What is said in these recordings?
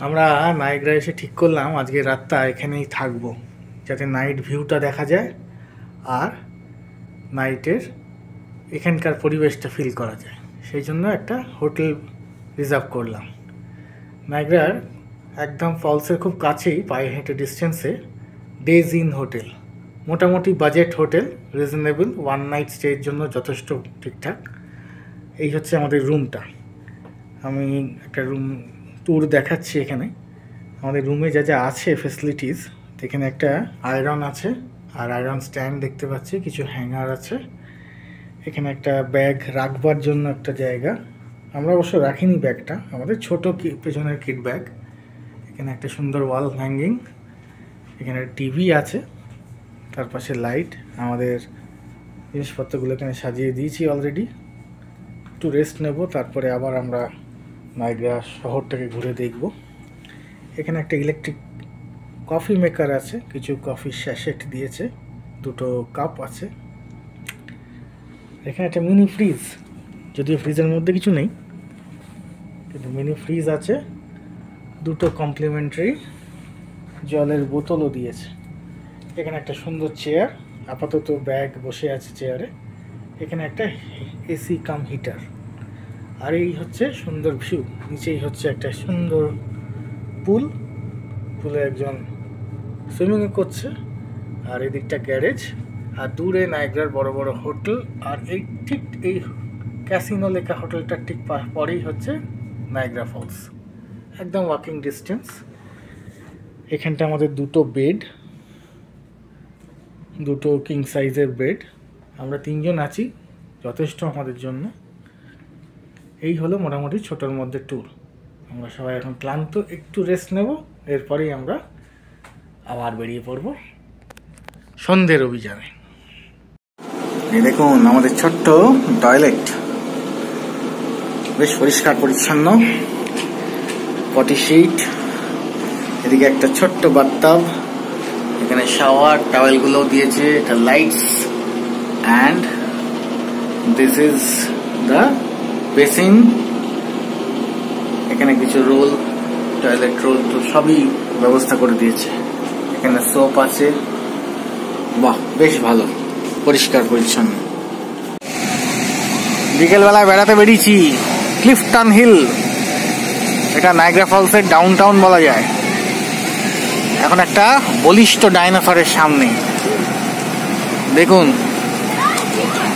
আমরা নায়গ্রা এসে ঠিক করলাম আজকে রাতটা এখানেই থাকবো, যাতে নাইট ভিউটা দেখা যায় আর নাইটের এখানকার পরিবেশটা ফিল করা যায়। সেই জন্য একটা হোটেল রিজার্ভ করলাম নায়গ্রার একদম ফলসের খুব কাছেই, পায়ে হেঁটে ডিস্টেন্সে ডেজ ইন হোটেল। মোটামুটি budget hotel, reasonable, one night স্টের জন্য যথেষ্ট ঠিকঠাক। এই হচ্ছে আমাদের রুমটা। আমি একটা রুম ট্যুর দেখাচ্ছি। এখানে আমাদের রুমে যা যা আছে ফেসিলিটিস, এখানে একটা আয়রন আছে আর আয়রন স্ট্যান্ড দেখতে পাচ্ছি, কিছু হ্যাঙ্গার আছে, এখানে একটা ব্যাগ রাখবার জন্য একটা জায়গা। আমরা অবশ্য রাখিনি ব্যাগটা, আমাদের ছোট পেছনের কিট ব্যাগ। এখানে একটা সুন্দর ওয়াল হ্যাঙ্গিং, এখানে টিভি আছে, তার পাশে লাইট। আমাদের জিনিসপত্রগুলো এখানে সাজিয়ে দিয়েছি অলরেডি। একটু রেস্ট নেব, তারপরে আবার আমরা নায়গ্রা শহরটাকে ঘুরে দেখব। এখানে একটা ইলেকট্রিক কফি মেকার আছে, কিছু কফি স্যাশেট দিয়েছে, দুটো কাপ আছে। এখানে একটা মিনি ফ্রিজ, যদিও ফ্রিজের মধ্যে কিছু নেই, কিন্তু মিনি ফ্রিজ আছে। দুটো কমপ্লিমেন্টারি জলের বোতলও দিয়েছে। এখানে একটা সুন্দর চেয়ার, আপাতত ব্যাগ বসে আছে চেয়ারে। এখানে একটা এসি কাম হিটার। আর এই হচ্ছে সুন্দর ভিউ। নিচেই হচ্ছে একটা সুন্দর পুল, পুলে একজন সুইমিং করছে। আর এদিকটা গ্যারেজ, আর দূরে নায়গ্রার বড় বড় হোটেল। আর এই ঠিক এই ক্যাসিনো লেখা হোটেলটার ঠিক পরেই হচ্ছে নায়গ্রা ফলস, একদম ওয়াকিং ডিস্টেন্স। এখানটা আমাদের দুটো বেড, দুটো কিং সাইজের বেড। আমরা তিনজন আছি, যথেষ্ট আমাদের জন্য। এই হলো মোটামুটি ছোটোর মধ্যে ট্যুর। আমরা সবাই এখন ক্লান্ত, একটু রেস্ট নেব, এরপরেই আমরা আবার বেরিয়ে পড়ব সন্ধ্যের অভিযানে। এই দেখুন আমাদের ছোট্ট টয়লেট, বেশ পরিষ্কার পরিচ্ছন্ন, পটি শিট, এদিকে একটা ছোট্ট বাথটাব, এখানে শাওয়ার টাওয়েলগুলো দিয়েছে, এটা lights, and this is the basin. এখানে কিছু রোল, টয়লেট রোল তো সবই ব্যবস্থা করে দিয়েছে। এখানে সোপ আছে, বাহ বেশ ভালো, পরিষ্কার পরিচ্ছন্ন। বিকেলবেলায় বেড়াতে বেরিয়েছি ক্লিফটন হিল, এটা নায়গ্রা ফলসের ডাউন টাউন বলা যায়। এখন একটা বলিষ্ঠ ডাইনোসরের সামনে, দেখুন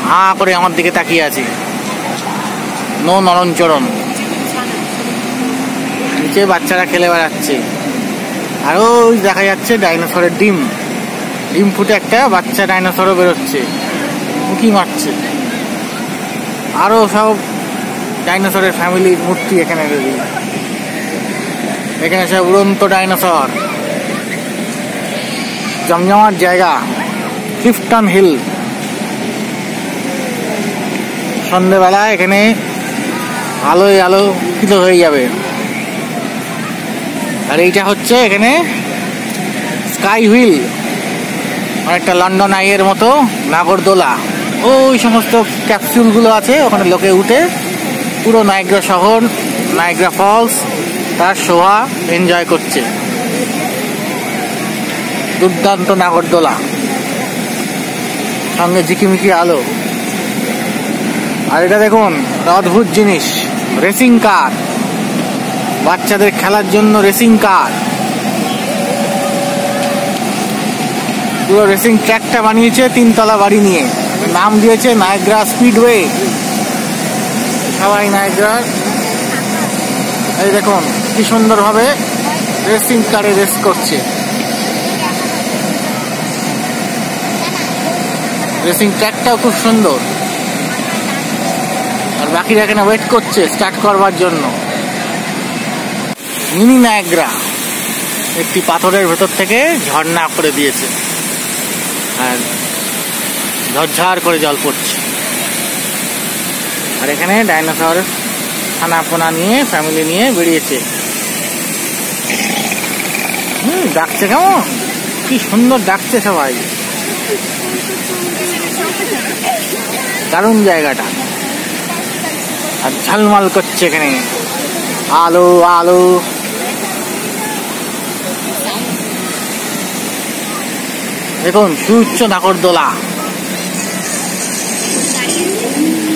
হা করে আমার দিকে তাকিয়ে আছে, নো নরণচরণ। নিচে বাচ্চারা খেলে বেড়াচ্ছে, আর ওই দেখা যাচ্ছে ডাইনোসরের ডিম, ডিম ফুটে একটা বাচ্চা ডাইনোসরও বেরোচ্ছে, উঁকি মারছে। আরো সব ডাইনোসরের ফ্যামিলির মূর্তি এখানে, এখানে সব উড়ন্ত ডাইনোসর। জমজমাট জায়গা ক্লিফটন হিল। সন্ধ্যেবেলা এখানে আলোয় আলোকিত হয়ে যাবে। আর এইটা হচ্ছে এখানে স্কাই হুইল, অনেকটা লন্ডন আইয়ের মতো নাগরদোলা। ওই সমস্ত ক্যাপসুলগুলো আছে, ওখানে লোকে উঠে পুরো নায়গ্রা শহর, নায়গ্রা ফলস, তার শোভা এনজয় করছে। দুর্দান্ত নাগরদোলা, সঙ্গে ঝিকিমিকি আলো। আর এটা দেখুন অদ্ভুত জিনিস, রেসিং কার, বাচ্চাদের খেলার জন্য রেসিং কার। পুরো রেসিং ট্র্যাকটা বানিয়েছে 3 তলা বাড়ি নিয়ে, নাম দিয়েছে নায়গ্রা স্পিডওয়ে। সবাই নায়গ্রার, এই দেখুন কি সুন্দর ভাবে রেসিং কারে রেস করছে। রেসিং ট্র্যাকটাও খুব সুন্দর, আর বাকিরা এখানে ওয়েট করছে স্টার্ট করবার জন্য। মিনি নায়গ্রা একটি পাথরের ভেতর থেকে ঝর্ণা করে দিয়েছে, আর ঝরঝর করে জল পড়ছে। আর এখানে ডাইনোসর খানাপোনা নিয়ে, ফ্যামিলি নিয়ে বেরিয়েছে। ডাকছে কেমন, কি সুন্দর ডাকছে সবাই, দারুণ জায়গাটা। আর ঝলমল করছে এখানে আলো আলো, দেখুন সুউচ্চ নাগরদোলা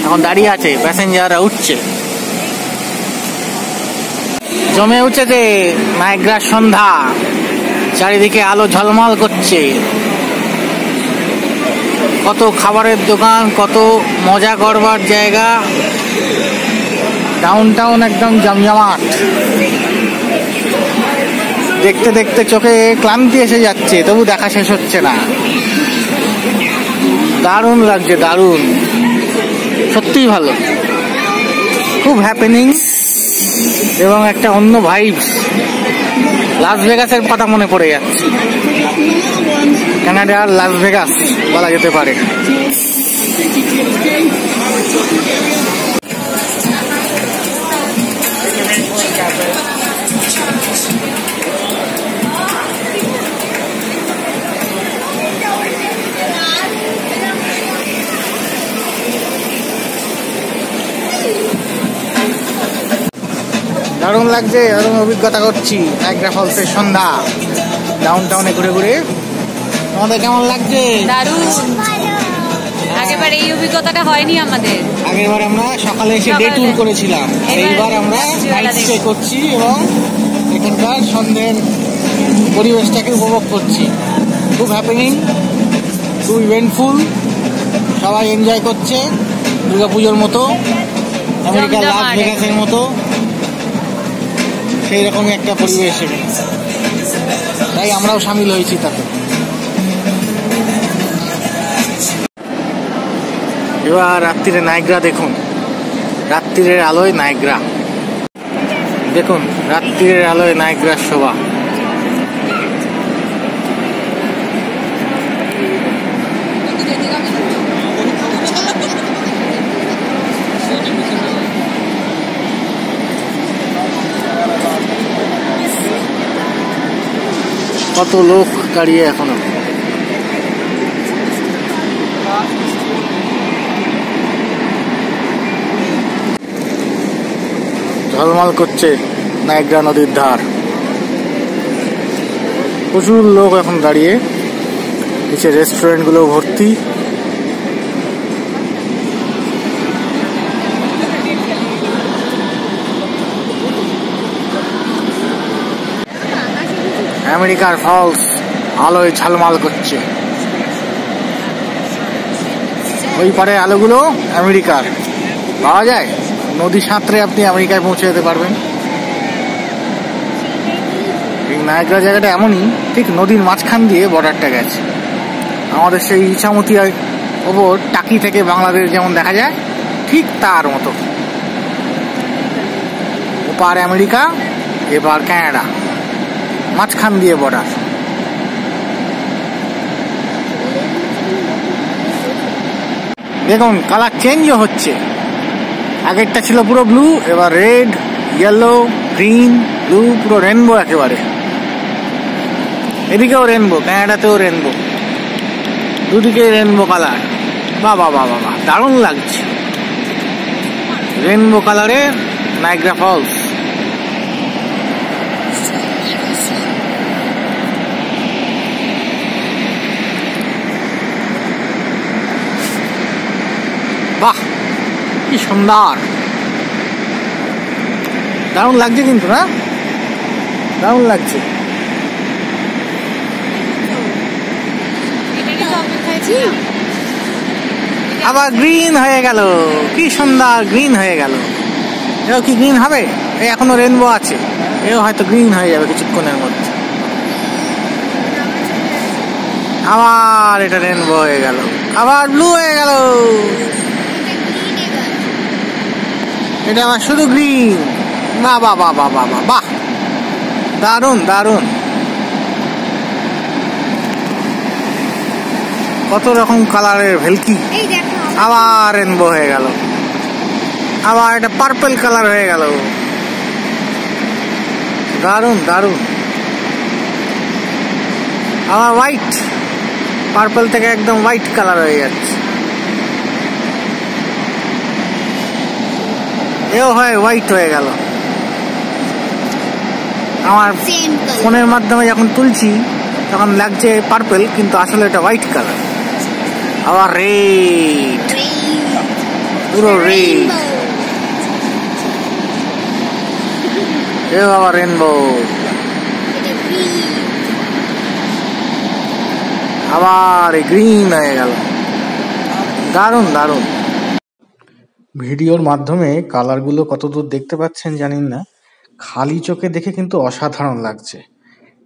এখন দাঁড়িয়ে আছে, প্যাসেঞ্জাররা উঠছে। জমে উঠেছে নায়গ্রার সন্ধ্যা, চারিদিকে আলো ঝলমল করছে, কত খাবারের দোকান, কত মজা করবার জায়গা, ডাউনটাউন একদম জমজমাট। দেখতে দেখতে চোখে ক্লান্তি এসে যাচ্ছে, তবু দেখা শেষ হচ্ছে না। দারুণ লাগছে, দারুণ, সত্যিই ভালো, খুব হ্যাপেনিং এবং একটা অন্য ভাইবস। লাস ভেগাসের কথা মনে পড়ে যাচ্ছে, কানাডার লাস ভেগাস বলা যেতে পারে। দারুণ লাগছে, দারুণ অভিজ্ঞতা করছি নায়াগ্রা ফলসের সন্ধ্যা ডাউনটাউনে ঘুরে ঘুরে। তোমাদের কেমন লাগছে? দারুণ, আগেবার এই অভিজ্ঞতাটা হয়নি আমাদের। আগেরবার আমরা সকালে এসে ডে ট্যুর করেছিলাম, এইবার আমরা নাইট স্টে করছি এবং এখানকার সন্ধ্যের পরিবেশটাকে উপভোগ করছি। খুব হ্যাপেনিং, খুব ইভেন্টফুল, সবাই এনজয় করছে দুর্গাপুজোর মতো, আমেরিকার লাস ভেগাসের মতো সেই রকমই একটা পরিবেশ এখানে, তাই আমরাও সামিল হয়েছি তাতে। এবার রাত্রিরে নায়াগ্রা দেখুন, রাত্রিরের আলোয় নায়াগ্রা দেখুন, রাত্রিরের আলোয় নায়াগ্রার শোভা। কত লোক দাঁড়িয়ে এখনো। ঝলমল করছে নায়াগ্রা নদীর ধার, প্রচুর লোক এখন দাঁড়িয়ে, নিচে রেস্টুরেন্ট গুলো ভর্তি। আমেরিকার ফলস আলোয় ঝলমল করছে, ওই পারে আলোগুলো আমেরিকার পাওয়া যায়। নদী সাঁতরে আপনি আমেরিকায় পৌঁছে যেতে পারবেন। এই নায়াগ্রা জায়গাটা এমনই, ঠিক নদীর মাঝখান দিয়ে বর্ডারটা গেছে। আমাদের সেই ইছামতিয়ার ওপর টাকি থেকে বাংলাদেশ যেমন দেখা যায়, ঠিক তার মতো। ওপার আমেরিকা, এবার কানাডা, মাঝখান দিয়ে বর্ডার। দেখুন কালার চেঞ্জও হচ্ছে, আগেরটা ছিল পুরো ব্লু, এবার রেড, ইয়েলো, গ্রিন, ব্লু, পুরো রেনবো একেবারে। এদিকেও রেনবো, কানাডাতেও রেনবো, দুদিকে রেনবো কালার। বাবা বাবা বাবা, দারুণ লাগছে রেনবো কালারে নায়াগ্রা ফলস। বাহ, কি সুন্দর, দারুণ লাগছে কিন্তু, না দারুণ লাগছে। আবার গ্রিন হয়ে গেল, কি সুন্দর গ্রিন হয়ে গেল। এও কি গ্রিন হবে? এই এখনো রেনবো আছে, এও হয়তো গ্রিন হয়ে যাবে কিছুক্ষণের মধ্যে। আবার এটা রেনবো হয়ে গেল, আবার ব্লু হয়ে গেল, এটা আবার শুধু গ্রিন। বাহ বাহ বাহ বাহ বাহ বাহ, দারুণ দারুণ, কত রকম কালারের ভেলকি। আবার রেনবো হয়ে গেল, আবার এটা পার্পল কালার হয়ে গেল, দারুণ দারুণ। আবার হোয়াইট, পার্পল থেকে একদম হোয়াইট কালার হয়ে যাচ্ছে। এও হয় হোয়াইট হয়ে গেল। আমার ফোনের মাধ্যমে যখন তুলছি তখন লাগছে পার্পল, কিন্তু আসলে এটা হোয়াইট কালার। আবার রেড, পুরো রেড। এ বাবা রেনবো, আবার গ্রিন হয়ে গেল। দারুণ দারুণ। ভিডিওর মাধ্যমে কালারগুলো কতদূর দেখতে পাচ্ছেন জানি না, খালি চোখে দেখে কিন্তু অসাধারণ লাগছে।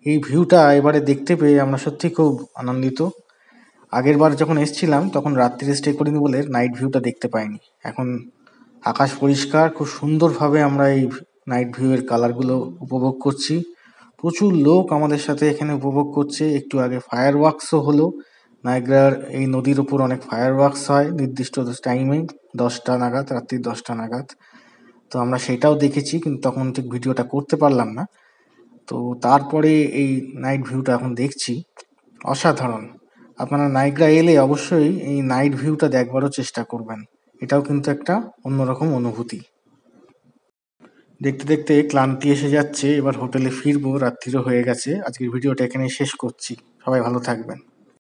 এই ভিউটা এবারে দেখতে পেয়ে আমরা সত্যি খুব আনন্দিত। আগের বার যখন এসেছিলাম তখন রাত্রিরে স্টে করিনি বলে নাইট ভিউটা দেখতে পাইনি। এখন আকাশ পরিষ্কার, খুব সুন্দরভাবে আমরা এই নাইট ভিউয়ের কালারগুলো উপভোগ করছি। প্রচুর লোক আমাদের সাথে এখানে উপভোগ করছে। একটু আগে ফায়ার ওয়ার্কসও হলো। নায়াগ্রার এই নদীর উপর অনেক ফায়ার ওয়ার্কস হয় নির্দিষ্ট টাইমে, 10টা নাগাদ, রাত্রি 10টা নাগাদ। তো আমরা সেটাও দেখেছি, কিন্তু তখন ঠিক ভিডিওটা করতে পারলাম না। তো তারপরে এই নাইট ভিউটা এখন দেখছি, অসাধারণ। আপনারা নায়াগ্রা এলে অবশ্যই এই নাইট ভিউটা দেখবারও চেষ্টা করবেন। এটাও কিন্তু একটা অন্যরকম অনুভূতি। দেখতে দেখতে ক্লান্তি এসে যাচ্ছে, এবার হোটেলে ফিরবো, রাত্রিরও হয়ে গেছে। আজকের ভিডিওটা এখানেই শেষ করছি। সবাই ভালো থাকবেন।